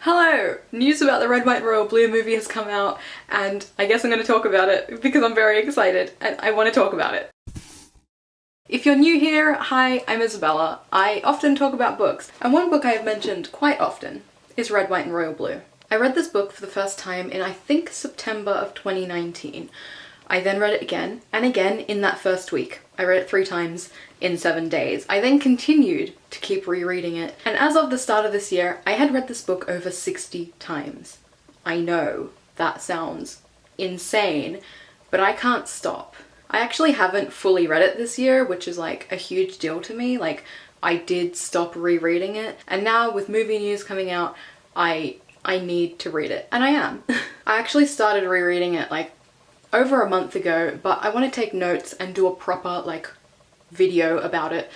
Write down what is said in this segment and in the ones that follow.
Hello! News about the Red, White and Royal Blue movie has come out, and I guess I'm going to talk about it because I'm very excited and I want to talk about it. If you're new here, hi, I'm Isabella. I often talk about books, and one book I have mentioned quite often is Red, White and Royal Blue. I read this book for the first time in I think September of 2019. I then read it again and again in that first week. I read it 3 times in 7 days. I then continued to keep rereading it, and as of the start of this year, I had read this book over 60 times. I know that sounds insane, but I can't stop. I actually haven't fully read it this year, which is like a huge deal to me. Like, I did stop rereading it, and now with movie news coming out, I need to read it, and I am. I actually started rereading it like over a month ago, but I want to take notes and do a proper like video about it.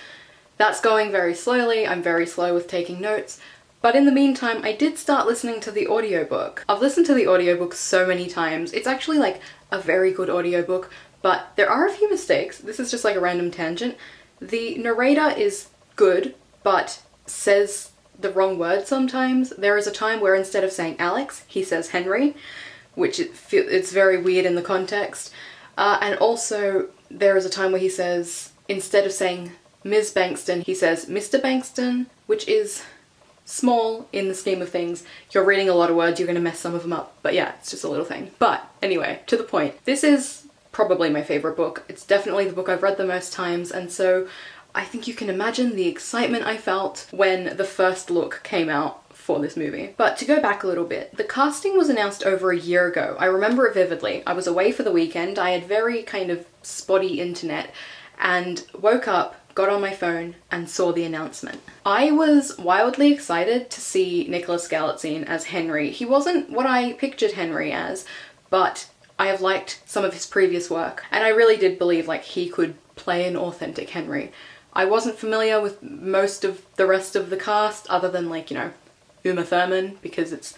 That's going very slowly. I'm very slow with taking notes, but in the meantime I did start listening to the audiobook. I've listened to the audiobook so many times. It's actually like a very good audiobook, but there are a few mistakes. This is just like a random tangent. The narrator is good, but says the wrong word sometimes. There is a time where instead of saying Alex, he says Henry, which it's very weird in the context. And also there is a time where he says, instead of saying Ms. Bankston, he says Mr. Bankston, which is small in the scheme of things. You're reading a lot of words, you're gonna mess some of them up, but yeah, it's just a little thing. But anyway, to the point. This is probably my favorite book. It's definitely the book I've read the most times, and so I think you can imagine the excitement I felt when the first look came out for this movie. But to go back a little bit, the casting was announced over a year ago. I remember it vividly. I was away for the weekend, I had very kind of spotty internet, and woke up, got on my phone, and saw the announcement. I was wildly excited to see Nicholas Galitzine as Henry. He wasn't what I pictured Henry as, but I have liked some of his previous work, and I really did believe like he could play an authentic Henry. I wasn't familiar with most of the rest of the cast other than like, you know, Uma Thurman, because it's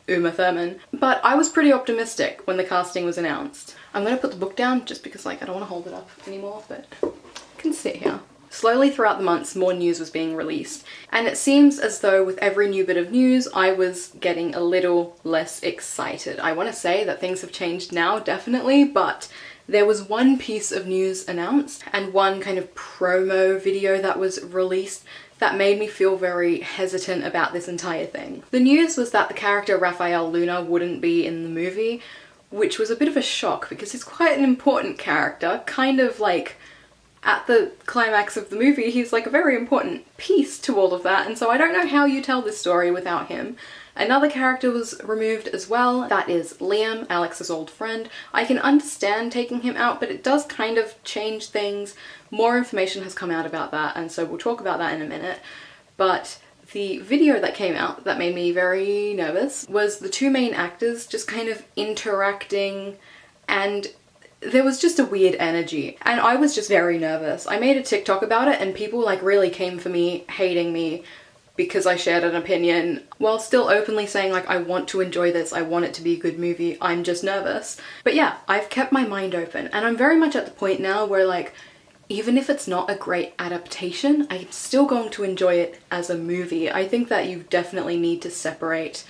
Uma Thurman. But I was pretty optimistic when the casting was announced. I'm gonna put the book down just because like I don't want to hold it up anymore, but I can sit here. Slowly throughout the months, more news was being released, and it seems as though with every new bit of news, I was getting a little less excited. I want to say that things have changed now, definitely, but there was one piece of news announced and one kind of promo video that was released that made me feel very hesitant about this entire thing. The news was that the character Raphael Luna wouldn't be in the movie, which was a bit of a shock because he's quite an important character, kind of like at the climax of the movie, he's like a very important piece to all of that, and so I don't know how you tell this story without him. Another character was removed as well, that is Liam, Alex's old friend. I can understand taking him out, but it does kind of change things. More information has come out about that, and so we'll talk about that in a minute. But the video that came out that made me very nervous was the 2 main actors just kind of interacting, and there was just a weird energy, and I was just very nervous. I made a TikTok about it and people like really came for me, hating me because I shared an opinion while still openly saying like I want to enjoy this, I want it to be a good movie, I'm just nervous. But yeah, I've kept my mind open, and I'm very much at the point now where like even if it's not a great adaptation, I'm still going to enjoy it as a movie. I think that you definitely need to separate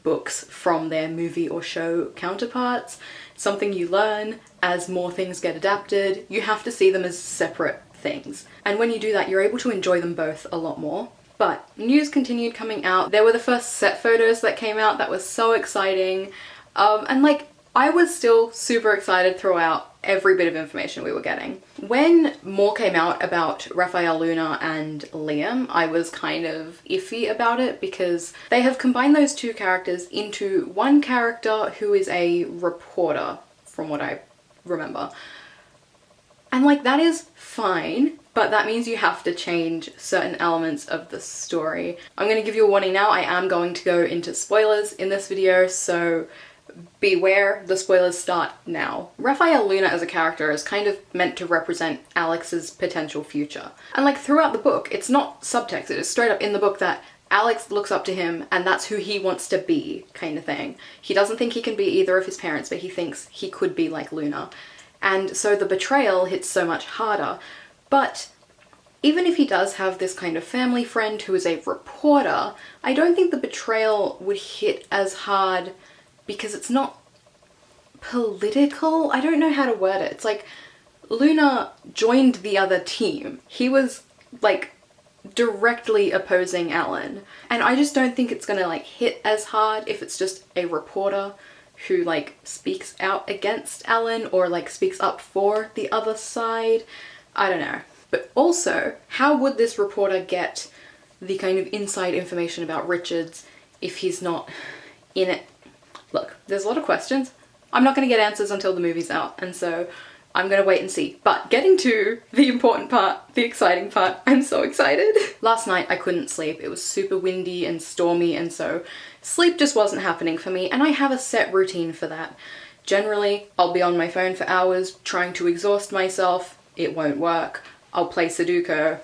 books from their movie or show counterparts. Something you learn as more things get adapted. You have to see them as separate things. And when you do that, you're able to enjoy them both a lot more. But news continued coming out. There were the first set photos that came out that was so exciting. And like, I was still super excited throughout every bit of information we were getting. When more came out about Raphael Luna and Liam, I was kind of iffy about it because they have combined those 2 characters into one character who is a reporter, from what I remember. And like, that is fine, but that means you have to change certain elements of the story. I'm gonna give you a warning now, I am going to go into spoilers in this video, so beware, the spoilers start now. Raphael Luna as a character is kind of meant to represent Alex's potential future. And like throughout the book, it's not subtext, it is straight up in the book that Alex looks up to him and that's who he wants to be, kind of thing. He doesn't think he can be either of his parents, but he thinks he could be like Luna. And so the betrayal hits so much harder. But Even if he does have this kind of family friend who is a reporter, I don't think the betrayal would hit as hard because it's not political. I don't know how to word it. It's like Luna joined the other team. He was like directly opposing Alan. And I just don't think it's gonna like hit as hard if it's just a reporter who like speaks out against Alan or like speaks up for the other side. I don't know. But also, how would this reporter get the kind of inside information about Richards if he's not in it? Look, there's a lot of questions. I'm not going to get answers until the movie's out, and so I'm going to wait and see. But getting to the important part, the exciting part, I'm so excited. Last night I couldn't sleep. It was super windy and stormy, and so sleep just wasn't happening for me, and I have a set routine for that. Generally, I'll be on my phone for hours trying to exhaust myself. It won't work. I'll play Sudoku.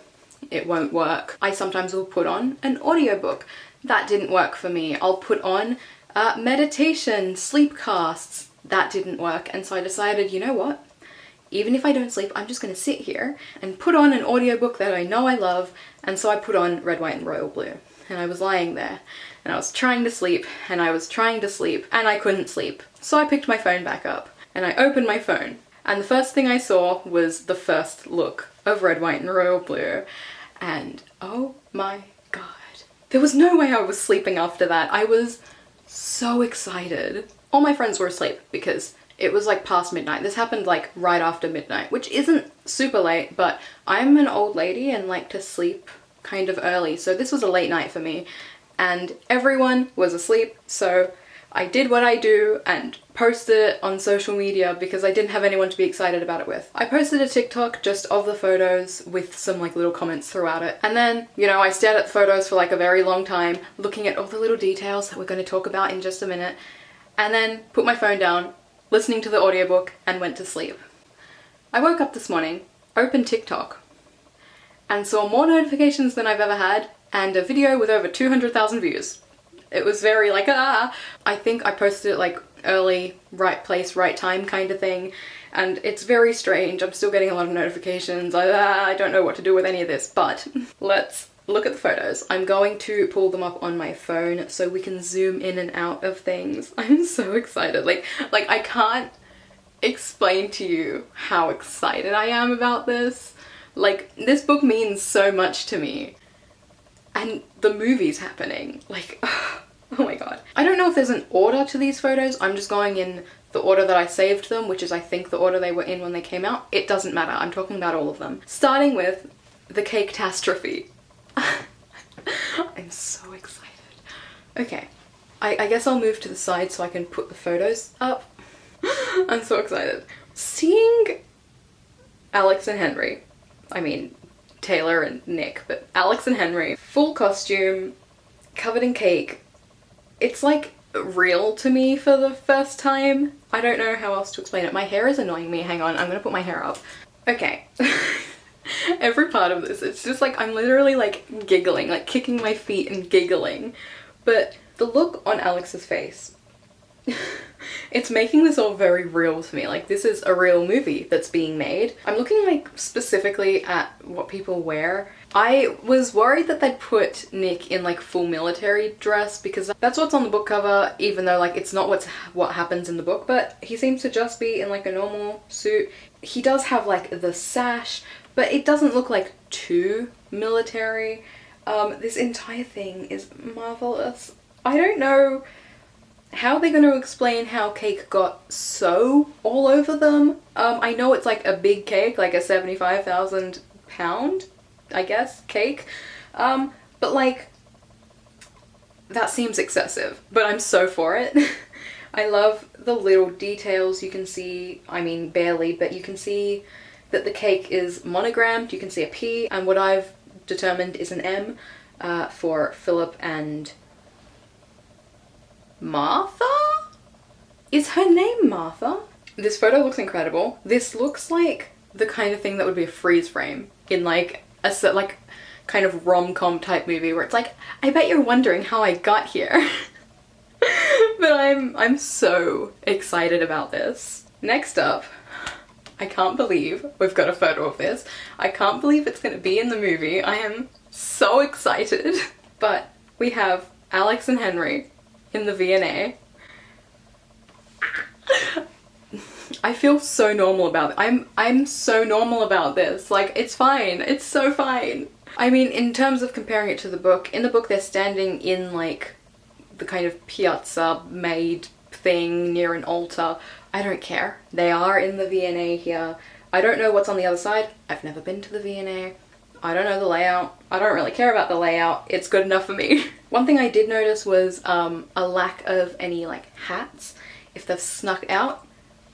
It won't work. I sometimes will put on an audiobook. That didn't work for me. I'll put on meditation, sleep casts. That didn't work, and so I decided, you know what? Even if I don't sleep, I'm just gonna sit here and put on an audiobook that I know I love, and so I put on Red, White and Royal Blue. And I was lying there, and I was trying to sleep, and I was trying to sleep, and I couldn't sleep. So I picked my phone back up, and I opened my phone, and the first thing I saw was the first look of Red, White and Royal Blue, and oh my god. There was no way I was sleeping after that. I was so excited. All my friends were asleep because it was like past midnight. This happened like right after midnight, which isn't super late, but I'm an old lady and like to sleep kind of early. So this was a late night for me and everyone was asleep. So I did what I do and posted it on social media because I didn't have anyone to be excited about it with. I posted a TikTok just of the photos with some like little comments throughout it. And then, you know, I stared at the photos for like a very long time, looking at all the little details that we're going to talk about in just a minute. And then put my phone down, listening to the audiobook, and went to sleep. I woke up this morning, opened TikTok, and saw more notifications than I've ever had, and a video with over 200,000 views. It was very like, ah! I think I posted it like early, right place, right time kind of thing, and it's very strange. I'm still getting a lot of notifications. I don't know what to do with any of this, but let's look at the photos. I'm going to pull them up on my phone so we can zoom in and out of things. I'm so excited. Like I can't explain to you how excited I am about this. Like, this book means so much to me. And the movie's happening. Like, oh my god. I don't know if there's an order to these photos. I'm just going in the order that I saved them, which is I think the order they were in when they came out. It doesn't matter. I'm talking about all of them. Starting with the cake-tastrophe. I'm so excited. Okay, I guess I'll move to the side so I can put the photos up. I'm so excited. Seeing Alex and Henry, I mean Taylor and Nick, but Alex and Henry, full costume, covered in cake, it's like real to me for the first time. I don't know how else to explain it. My hair is annoying me. Hang on, I'm gonna put my hair up. Okay. Every part of this, it's just like I'm literally like giggling, like kicking my feet and giggling. But the look on Alex's face, it's making this all very real to me. Like, this is a real movie that's being made. I'm looking like specifically at what people wear. I was worried that they'd put Nick in like full military dress because that's what's on the book cover, even though like it's not what happens in the book, but he seems to just be in like a normal suit. He does have like the sash, but it doesn't look like too military. This entire thing is marvelous. I don't know how they're going to explain how cake got so all over them. I know it's like a big cake, like a 75,000 pound, I guess, cake. But like, that seems excessive, but I'm so for it. I love the little details you can see. I mean, barely, but you can see that the cake is monogrammed. You can see a P, and what I've determined is an M for Philip and Martha? Is her name Martha? This photo looks incredible. This looks like the kind of thing that would be a freeze frame in like a like kind of rom-com type movie where it's like, I bet you're wondering how I got here. But I'm so excited about this. Next up, I can't believe we've got a photo of this. I can't believe it's gonna be in the movie. I am so excited. But we have Alex and Henry in the V&A. I feel so normal about it. I'm so normal about this. Like, it's fine. It's so fine. I mean, in terms of comparing it to the book, in the book they're standing in like the kind of piazza made thing near an altar. I don't care. They are in the V&A here. I don't know what's on the other side. I've never been to the V&A. I don't know the layout. I don't really care about the layout. It's good enough for me. One thing I did notice was a lack of any like hats. If they've snuck out,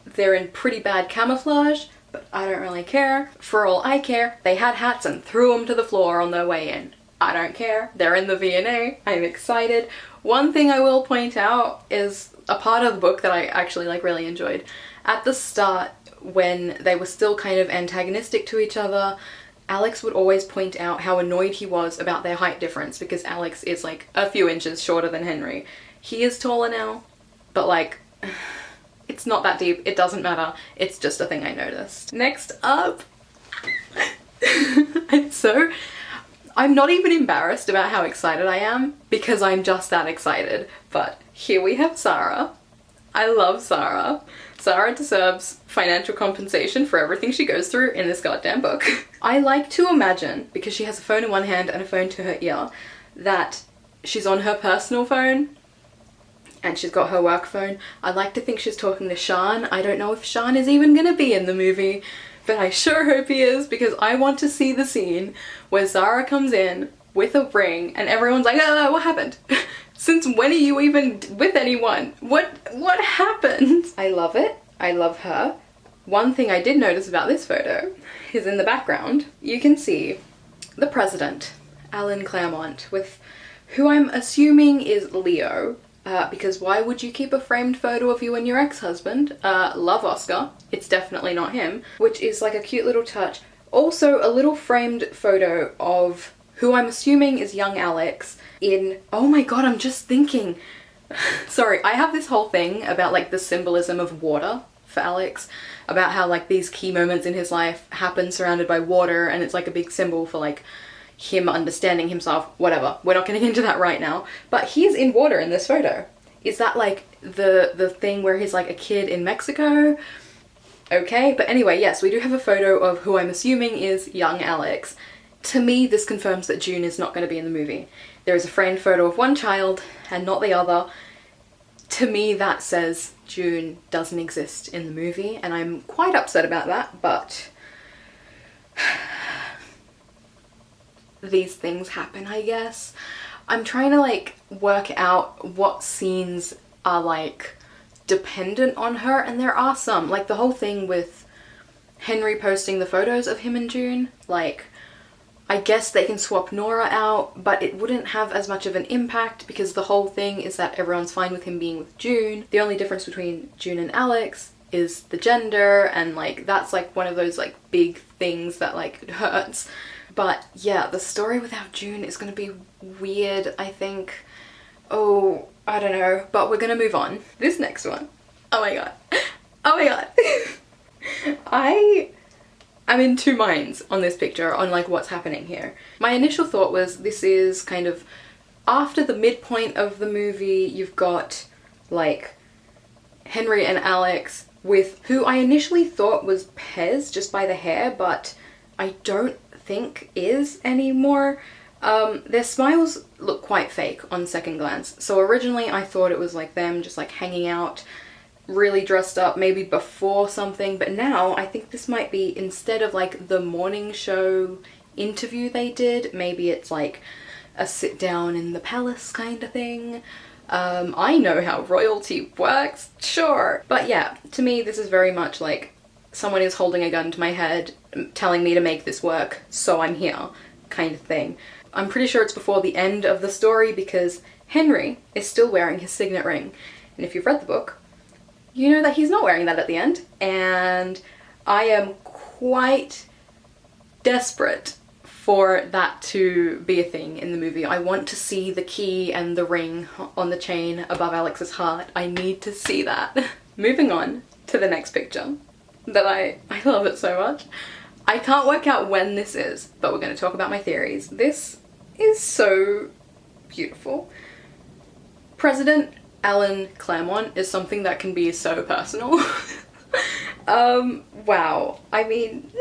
they're in pretty bad camouflage, but I don't really care. For all I care, they had hats and threw them to the floor on their way in. I don't care. They're in the V&A. I'm excited. One thing I will point out is a part of the book that I actually like really enjoyed. At the start, when they were still kind of antagonistic to each other, Alex would always point out how annoyed he was about their height difference because Alex is like a few inches shorter than Henry. He is taller now, but like, it's not that deep. It doesn't matter. It's just a thing I noticed. Next up, I'm not even embarrassed about how excited I am because I'm just that excited. But here we have Sarah. I love Sarah. Sarah deserves financial compensation for everything she goes through in this goddamn book. I like to imagine, because she has a phone in one hand and a phone to her ear, that she's on her personal phone and she's got her work phone. I like to think she's talking to Sean. I don't know if Sean is even gonna be in the movie, but I sure hope he is because I want to see the scene where Zara comes in with a ring and everyone's like, oh, what happened? Since when are you even with anyone? What happened? I love it. I love her. One thing I did notice about this photo is in the background, you can see the president, Alan Claremont, with who I'm assuming is Leo. Because why would you keep a framed photo of you and your ex-husband? Love Oscar. It's definitely not him. Which is like a cute little touch. Also a little framed photo of who I'm assuming is young Alex in... Oh my god, I'm just thinking. Sorry, I have this whole thing about like the symbolism of water for Alex. About how like these key moments in his life happen surrounded by water and it's like a big symbol for like him understanding himself, whatever. We're not getting into that right now. But he's in water in this photo. Is that like the thing where he's like a kid in Mexico? Okay, but anyway, yes, we do have a photo of who I'm assuming is young Alex. To me, this confirms that June is not going to be in the movie. There is a framed photo of one child and not the other. To me, that says June doesn't exist in the movie, and I'm quite upset about that, but these things happen, I guess. I'm trying to like work out what scenes are like dependent on her, and there are some. Like the whole thing with Henry posting the photos of him and June, like I guess they can swap Nora out, but it wouldn't have as much of an impact because the whole thing is that everyone's fine with him being with June. The only difference between June and Alex is the gender, and like that's like one of those like big things that like hurts. But yeah, the story without June is gonna be weird, I think. Oh, I don't know, but we're gonna move on. This next one. Oh my god. Oh my god. I'm in two minds on this picture, on like what's happening here. My initial thought was this is kind of after the midpoint of the movie. You've got like Henry and Alex with who I initially thought was Pez just by the hair, but I don't think is anymore. Their smiles look quite fake on second glance. So originally I thought it was like them just like hanging out, really dressed up, maybe before something, but now I think this might be instead of like the morning show interview they did, maybe it's like a sit down in the palace kind of thing. I know how royalty works, sure. But yeah, to me this is very much like someone is holding a gun to my head telling me to make this work, so I'm here kind of thing. I'm pretty sure it's before the end of the story because Henry is still wearing his signet ring. And if you've read the book, you know that he's not wearing that at the end. And I am quite desperate for that to be a thing in the movie. I want to see the key and the ring on the chain above Alex's heart. I need to see that. Moving on to the next picture. that I love it so much. I can't work out when this is, but we're going to talk about my theories. This is so beautiful. President Alan Claremont is something that can be so personal. Wow. I mean,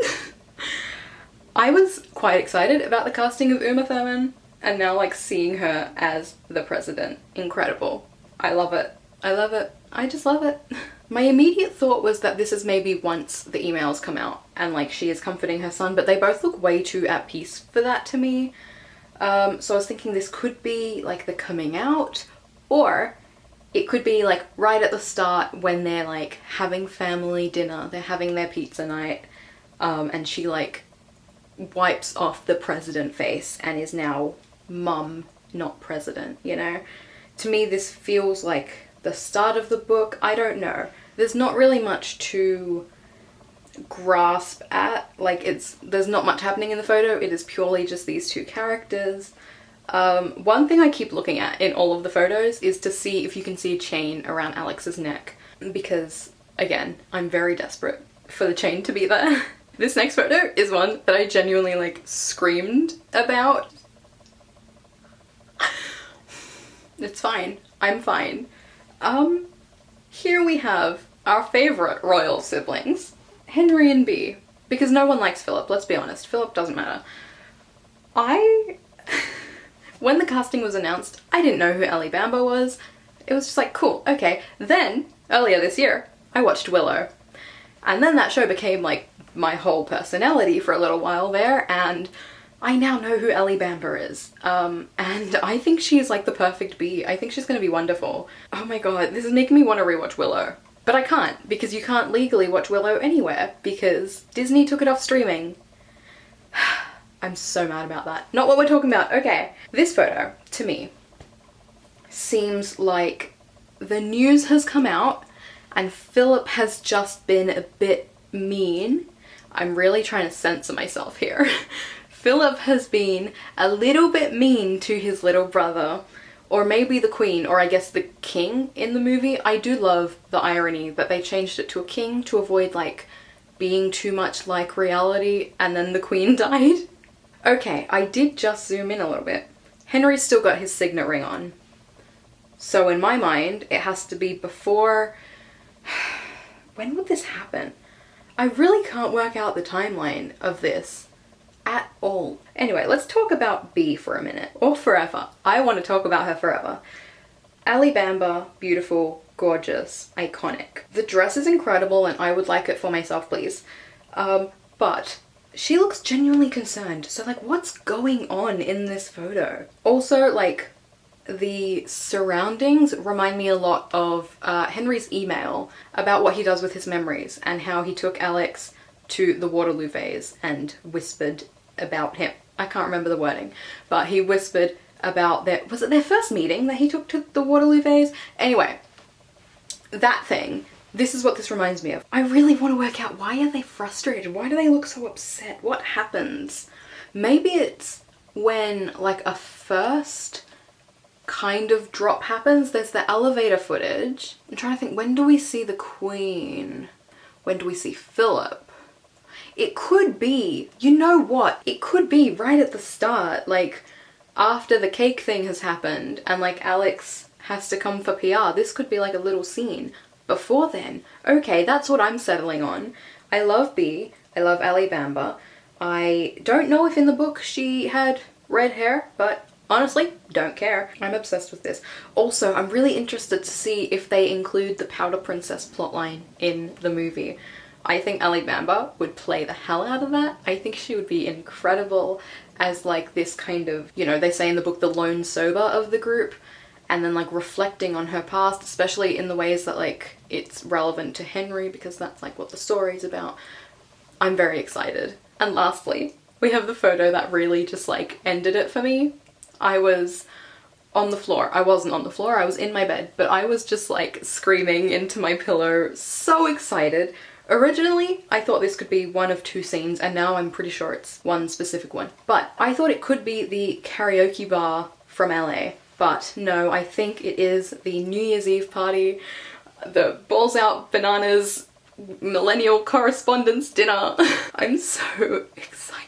I was quite excited about the casting of Uma Thurman, and now like seeing her as the president, incredible. I love it. I love it. I just love it. My immediate thought was that this is maybe once the emails come out and like she is comforting her son, but they both look way too at peace for that to me. So I was thinking this could be like the coming out, or it could be like right at the start when they're like having family dinner, they're having their pizza night, and she like wipes off the president face and is now mum, not president, you know? To me this feels like the start of the book. I don't know. There's not really much to grasp at. Like there's not much happening in the photo. It is purely just these two characters. One thing I keep looking at in all of the photos is to see if you can see a chain around Alex's neck, because again, I'm very desperate for the chain to be there. This next photo is one that I genuinely like screamed about. It's fine. I'm fine. Here we have our favorite royal siblings, Henry and Bea, because no one likes Philip, let's be honest. Philip doesn't matter. When the casting was announced, I didn't know who Ellie Bamber was. It was just like, cool, okay. Then, earlier this year, I watched Willow. And then that show became like my whole personality for a little while there, and I now know who Ellie Bamber is. And I think she is like the perfect Bea. I think she's gonna be wonderful. Oh my god, this is making me want to rewatch Willow. But I can't, because you can't legally watch Willow anywhere, because Disney took it off streaming. I'm so mad about that. Not what we're talking about. Okay, this photo, to me, seems like the news has come out and Philip has just been a bit mean. I'm really trying to censor myself here. Philip has been a little bit mean to his little brother, or maybe the queen, or I guess the king in the movie. I do love the irony that they changed it to a king to avoid like being too much like reality, and then the queen died. Okay, I did just zoom in a little bit. Henry's still got his signet ring on. So in my mind, it has to be before... When would this happen? I really can't work out the timeline of this at all. Anyway, let's talk about Bea for a minute, or forever. I want to talk about her forever. Ellie Bamber, beautiful, gorgeous, iconic. The dress is incredible and I would like it for myself, please. But she looks genuinely concerned. So like, what's going on in this photo? Also, like, the surroundings remind me a lot of Henry's email about what he does with his memories and how he took Alex to the Waterloo vase and whispered about him. I can't remember the wording, but he whispered about was it their first meeting that he took to the Waterloo vase? Anyway, that thing, this is what this reminds me of. I really want to work out, why are they frustrated? Why do they look so upset? What happens? Maybe it's when like a first kind of drop happens. There's the elevator footage. I'm trying to think, when do we see the Queen? When do we see Philip? It could be, you know what? It could be right at the start, like after the cake thing has happened and like Alex has to come for PR. This could be like a little scene before then. Okay, that's what I'm settling on. I love Bea. I love Ellie Bamber. I don't know if in the book she had red hair, but honestly, don't care. I'm obsessed with this. Also, I'm really interested to see if they include the Powder Princess plotline in the movie. I think Ellie Bamber would play the hell out of that. I think she would be incredible as like this kind of, you know, they say in the book, the lone sober of the group, and then like reflecting on her past, especially in the ways that like it's relevant to Henry, because that's like what the story's about. I'm very excited. And lastly, we have the photo that really just like ended it for me. I was on the floor. I wasn't on the floor, I was in my bed, but I was just like screaming into my pillow, so excited. Originally, I thought this could be one of two scenes, and now I'm pretty sure it's one specific one. But I thought it could be the karaoke bar from LA, but no, I think it is the New Year's Eve party, the balls out bananas millennial correspondence dinner. I'm so excited.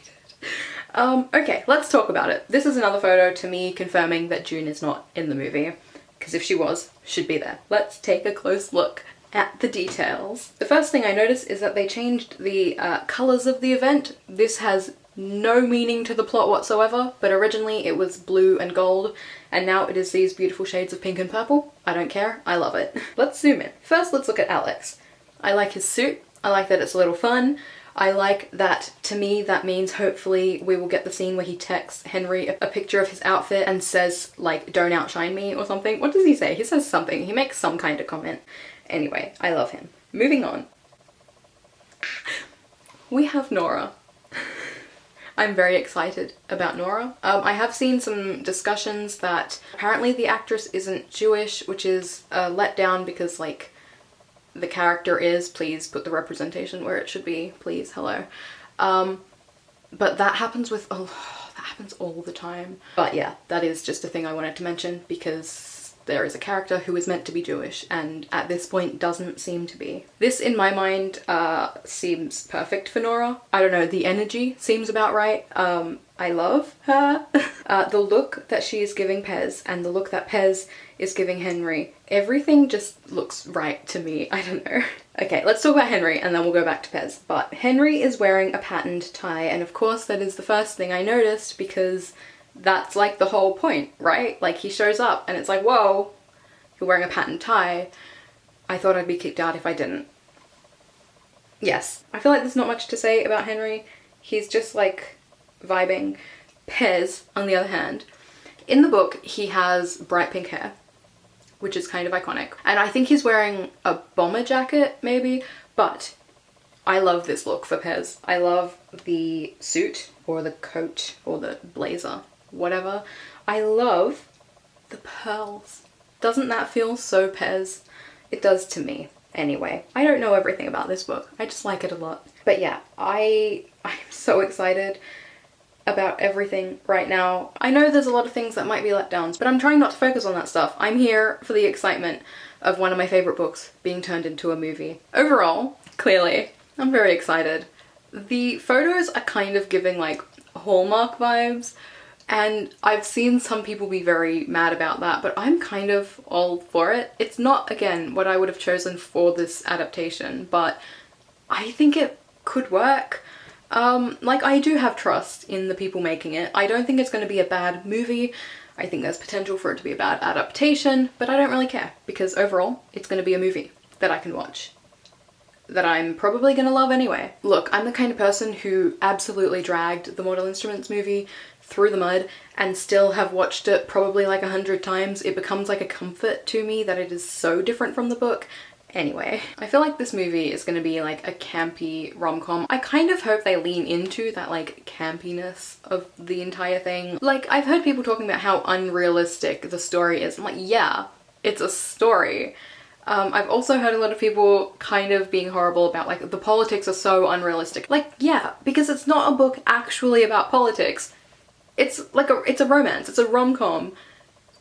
Okay, let's talk about it. This is another photo to me confirming that June is not in the movie, because if she was, she'd be there. Let's take a close look at the details. The first thing I noticed is that they changed the colours of the event. This has no meaning to the plot whatsoever, but originally it was blue and gold, and now it is these beautiful shades of pink and purple. I don't care, I love it. Let's zoom in. First, let's look at Alex. I like his suit. I like that it's a little fun. I like that, to me, that means hopefully we will get the scene where he texts Henry a picture of his outfit and says, like, don't outshine me or something. What does he say? He says something. He makes some kind of comment. Anyway, I love him. Moving on. We have Nora. I'm very excited about Nora. I have seen some discussions that apparently the actress isn't Jewish, which is a letdown because, like, the character is. Please put the representation where it should be, please, hello. But that happens with, that happens all the time. But yeah, that is just a thing I wanted to mention because there is a character who is meant to be Jewish and at this point doesn't seem to be. This, in my mind, seems perfect for Nora. I don't know, the energy seems about right. I love her. The look that she is giving Pez and the look that Pez is giving Henry, everything just looks right to me. I don't know. Okay, let's talk about Henry and then we'll go back to Pez. But Henry is wearing a patterned tie, and of course that is the first thing I noticed because that's like the whole point, right? Like, he shows up and it's like, whoa, you're wearing a patterned tie. I thought I'd be kicked out if I didn't. Yes, I feel like there's not much to say about Henry. He's just like vibing. Pez, on the other hand, in the book he has bright pink hair, which is kind of iconic. And I think he's wearing a bomber jacket maybe, but I love this look for Pez. I love the suit or the coat or the blazer, whatever. I love the pearls. Doesn't that feel so Pez? It does to me. Anyway, I don't know everything about this book. I just like it a lot. But yeah, I'm so excited about everything right now. I know there's a lot of things that might be letdowns, but I'm trying not to focus on that stuff. I'm here for the excitement of one of my favorite books being turned into a movie. Overall, clearly, I'm very excited. The photos are kind of giving like Hallmark vibes, and I've seen some people be very mad about that, but I'm kind of all for it. It's not, again, what I would have chosen for this adaptation, but I think it could work. Like, I do have trust in the people making it. I don't think it's going to be a bad movie. I think there's potential for it to be a bad adaptation, but I don't really care because overall it's going to be a movie that I can watch, that I'm probably gonna love anyway. Look, I'm the kind of person who absolutely dragged the Mortal Instruments movie through the mud and still have watched it probably like 100 times. It becomes like a comfort to me that it is so different from the book. Anyway, I feel like this movie is gonna be like a campy rom-com. I kind of hope they lean into that like campiness of the entire thing. Like, I've heard people talking about how unrealistic the story is. I'm like, yeah, it's a story. I've also heard a lot of people kind of being horrible about like the politics are so unrealistic. Like, yeah, because it's not a book actually about politics. It's like it's a romance, it's a rom-com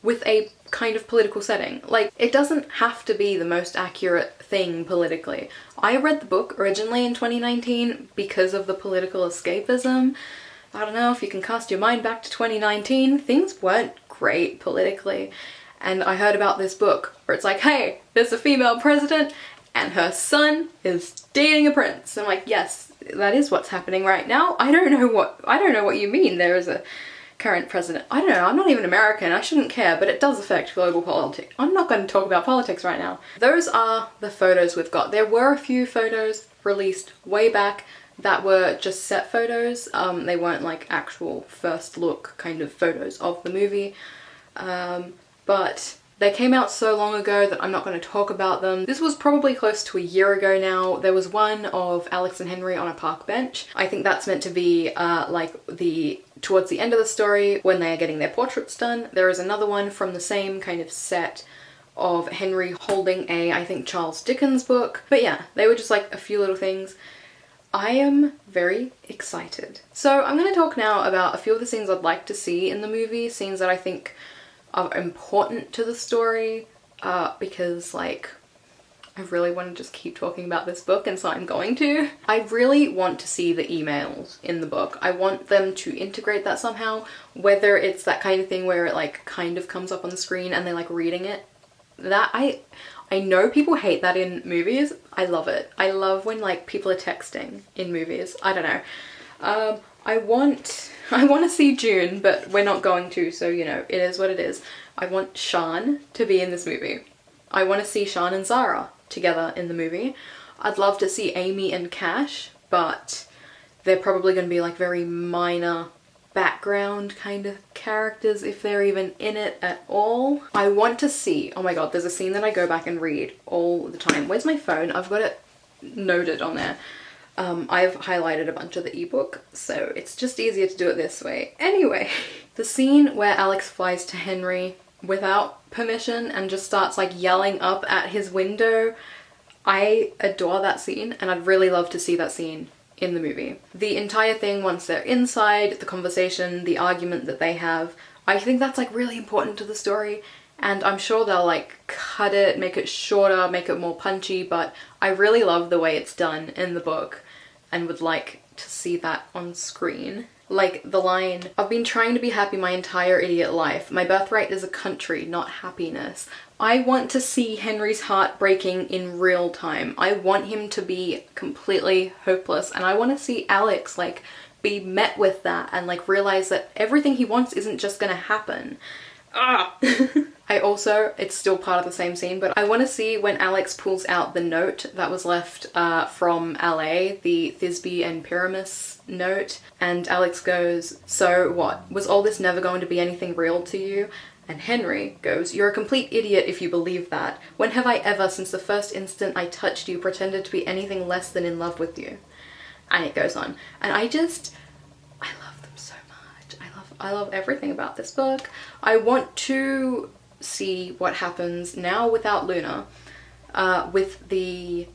with a kind of political setting. Like, it doesn't have to be the most accurate thing politically. I read the book originally in 2019 because of the political escapism. I don't know if you can cast your mind back to 2019, things weren't great politically. And I heard about this book where it's like, hey, there's a female president and her son is dating a prince. I'm like, yes, that is what's happening right now. I don't know what you mean there is a current president. I don't know, I'm not even American, I shouldn't care, but it does affect global politics. I'm not going to talk about politics right now. Those are the photos we've got. There were a few photos released way back that were just set photos. They weren't like actual first look kind of photos of the movie. But they came out so long ago that I'm not going to talk about them. This was probably close to a year ago now. There was one of Alex and Henry on a park bench. I think that's meant to be like towards the end of the story when they are getting their portraits done. There is another one from the same kind of set of Henry holding I think Charles Dickens book. But yeah, they were just like a few little things. I am very excited. So I'm going to talk now about a few of the scenes I'd like to see in the movie, scenes that I think are important to the story, because like, I really want to just keep talking about this book, and so I'm going to. I really want to see the emails in the book. I want them to integrate that somehow, whether it's that kind of thing where it like kind of comes up on the screen and they're like reading it. That I know people hate that in movies. I love it. I love when like people are texting in movies. I don't know. I want to see June, but we're not going to, so you know, it is what it is. I want Sian to be in this movie. I want to see Sian and Zara together in the movie. I'd love to see Amy and Cash, but they're probably going to be like very minor background kind of characters if they're even in it at all. I want to see, oh my god, there's a scene that I go back and read all the time. Where's my phone? I've got it noted on there. I've highlighted a bunch of the ebook, so it's just easier to do it this way. Anyway, the scene where Alex flies to Henry without permission and just starts like yelling up at his window, I adore that scene, and I'd really love to see that scene in the movie. The entire thing, once they're inside, the conversation, the argument that they have, I think that's like really important to the story, and I'm sure they'll like cut it, make it shorter, make it more punchy, but I really love the way it's done in the book and would like to see that on screen. Like the line, "I've been trying to be happy my entire idiot life. My birthright is a country, not happiness." I want to see Henry's heart breaking in real time. I want him to be completely hopeless, and I want to see Alex like be met with that and like realize that everything he wants isn't just gonna happen. Ah! I also, it's still part of the same scene, but I want to see when Alex pulls out the note that was left from LA, the Thisbe and Pyramus note, and Alex goes, "So what? Was all this never going to be anything real to you?" And Henry goes, "You're a complete idiot if you believe that. When have I ever, since the first instant I touched you, pretended to be anything less than in love with you?" And it goes on. And I love them so much. I love everything about this book. I want to see what happens now without Luna, with the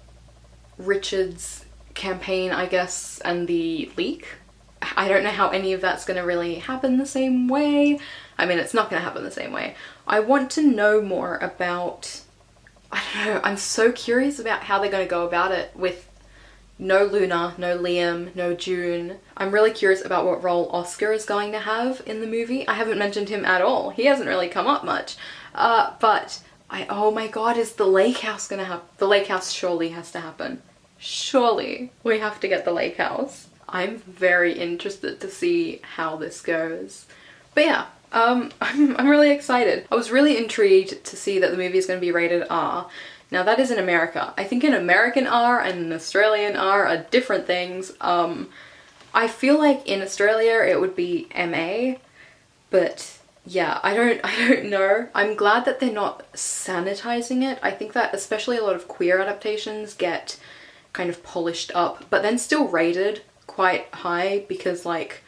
Richards campaign, I guess, and the leak. I don't know how any of that's going to really happen the same way. I mean, it's not going to happen the same way. I want to know more about, I don't know, I'm so curious about how they're going to go about it with no Luna, no Liam, no June. I'm really curious about what role Oscar is going to have in the movie. I haven't mentioned him at all. He hasn't really come up much. Oh my god, is the lake house gonna happen? The lake house surely has to happen. Surely we have to get the lake house. I'm very interested to see how this goes. But yeah, I'm really excited. I was really intrigued to see that the movie is going to be rated R. Now that is in America. I think an American R and an Australian R are different things. I feel like in Australia it would be MA, but yeah, I don't know. I'm glad that they're not sanitizing it. I think that especially a lot of queer adaptations get kind of polished up, but then still rated quite high because like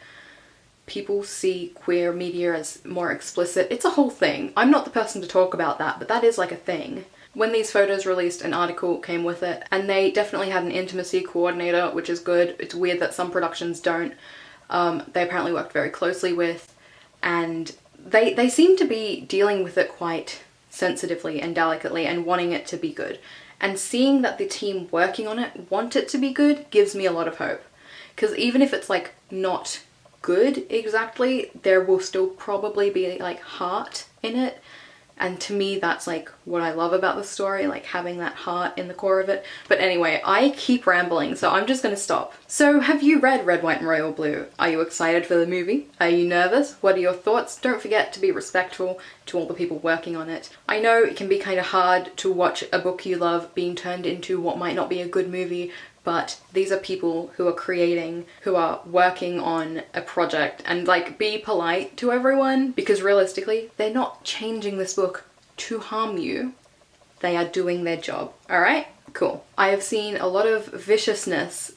people see queer media as more explicit. It's a whole thing. I'm not the person to talk about that, but that is like a thing. When these photos released, an article came with it, and they definitely had an intimacy coordinator, which is good. It's weird that some productions don't. They apparently worked very closely with, and they seem to be dealing with it quite sensitively and delicately and wanting it to be good. And seeing that the team working on it want it to be good gives me a lot of hope. Because even if it's like not good exactly, there will still probably be like heart in it. And to me, that's like what I love about the story, like having that heart in the core of it. But anyway, I keep rambling, so I'm just gonna stop. So have you read Red, White and Royal Blue? Are you excited for the movie? Are you nervous? What are your thoughts? Don't forget to be respectful to all the people working on it. I know it can be kind of hard to watch a book you love being turned into what might not be a good movie, but these are people who are creating, who are working on a project, and like be polite to everyone because realistically, they're not changing this book to harm you. They are doing their job. All right, cool. I have seen a lot of viciousness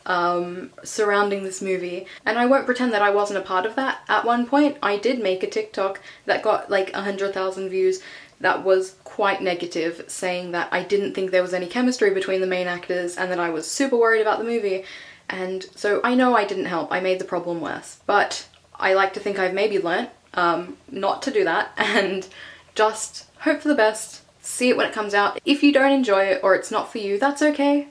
surrounding this movie, and I won't pretend that I wasn't a part of that. At one point, I did make a TikTok that got like 100,000 views that was quite negative, saying that I didn't think there was any chemistry between the main actors and that I was super worried about the movie. And so I know I didn't help. I made the problem worse. But I like to think I've maybe learnt not to do that and just hope for the best, see it when it comes out. If you don't enjoy it or it's not for you, that's okay.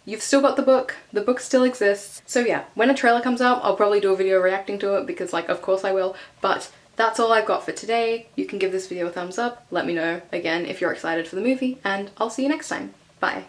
You've still got the book still exists. So yeah, when a trailer comes out, I'll probably do a video reacting to it because like, of course I will, but that's all I've got for today. You can give this video a thumbs up, let me know again if you're excited for the movie, and I'll see you next time. Bye.